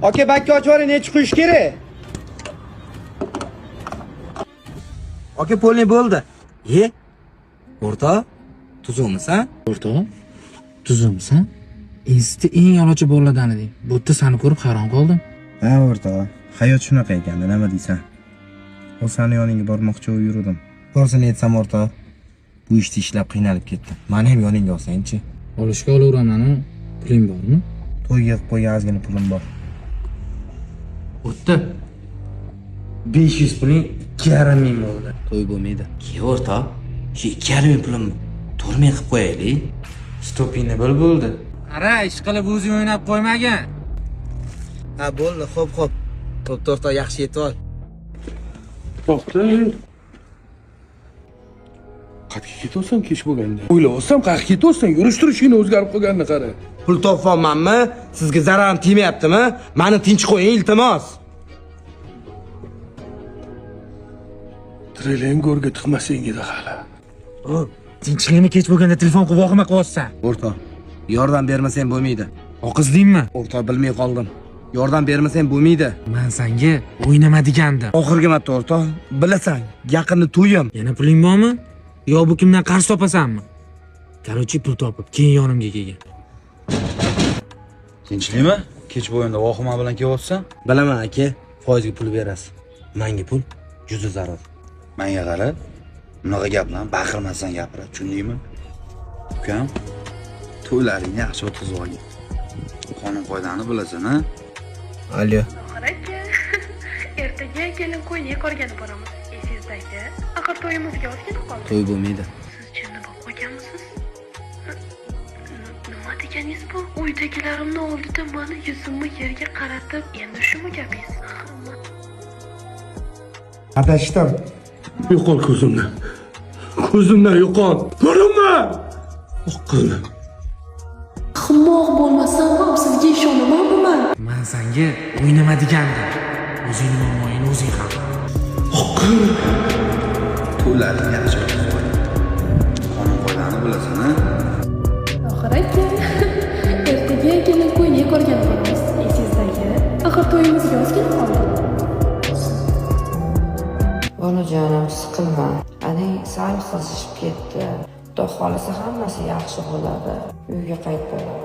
Aka bakka ochib yuboring, necha quyish kerak? Aka polni bo'ldi. O'rta, tuzukmisan? O'rta, tuzukmisan? Institutda eng yo'lovchi bolalardan eding. Bu yerda seni ko'rib hayron qoldim. Ha, o'rta. Hayot shunaqa ekan, nima deysan? O seni yoningga bormoqchi bo'lib yurdim. To'g'risini aytsam o'rta, bu ishni ishlab qiynalib ketdim. Meni ham yoningga olsang-chi. Olishga olaveraman-ku. Puling bormi? To'yga qo'ygan ozgina pulim bor. O'tda 500 puling 2,5 ming bo'ldi. To'y bo'lmaydi. Ke o'rta, shu 2,5 ming pulim 4 ming qilib qo'yaylik. Stopingni bil bo'ldi. Qara, ish qilib o'zing o'ynab qo'ymagan. Ha, bo'ldi, xo'p. To'rtta yaxshi yetib ol. To'xta. Qayerga ketyapsan kech bo'lganda? O'ylayapsam, qayerga ketyapsan? Yurish-turishingni o'zgarib qolganini qara. Pul topolmanmi? Sizga zararim tegmayaptimi? Meni tinch qo'ying, iltimos. Trelang go'rga tiqmasang edi hali. Tinchligini kech bo'lganda telefon qilib vahima qilyapsan. O'rta, yordam bermasang bo'lmaydi. Oqizdingmi? O'rta, bilmay qoldim. Yordam bermasang bo'lmaydi. Men senga o'ynama degandim. Oxirgi marta o'rta, bilasan, yaqinni to'yim. Yana puling bormi? Yo bu kimdan qarz topasanmi? Qarochi pul topib, keyin yonimga kelgin. Tinchlikmi? Kech bo'yinda vahima bilan kelyapsan? Bilaman aka, foizga pul berasiz. Menga pul juda zarur. Menga qara. Bunaqa gaplarni baqirmasdan gapira, tushundingmi? Ukam, to'ylaringni yaxshi o'tkazib olgin. Qonun qoidani bilasan, ha? Alyo. Aka, ertaga kelin qo'yni qorgani boramiz. Esizdagi, axir to'yimizga ozgina qoldi. To'y bo'lmaydi. Siz jinni bo'lib qolganmisiz? Nima deganingiz bu? Uydagilarimni oldida meni yuzimni yerga qaratib, endi shumi gapingiz? Adashdim. Yo'qol ko'zimdan. Ko'zimdan yo'qol. Ko'rinma! Oqqini. Ximoq bo'lmasam ham sizga ishonamanmi men? Men senga o'ynama degandim. O'zingning muammoyingni o'zing hal qil. Oqqini. To'ylaringni yaxshi o'tkazib olgin. Qonun qoidani bilasan, ha? Oxir aka, ertaga kelin qo'yni qorgani boramiz. Esizdagi, axir to'yimizga ozgina qoldi. Onajonim, siqilma. Ana sal qizishib ketdi. Xudo xolisa hammasi yaxshi bo'ladi. Uyga qaytib boraman.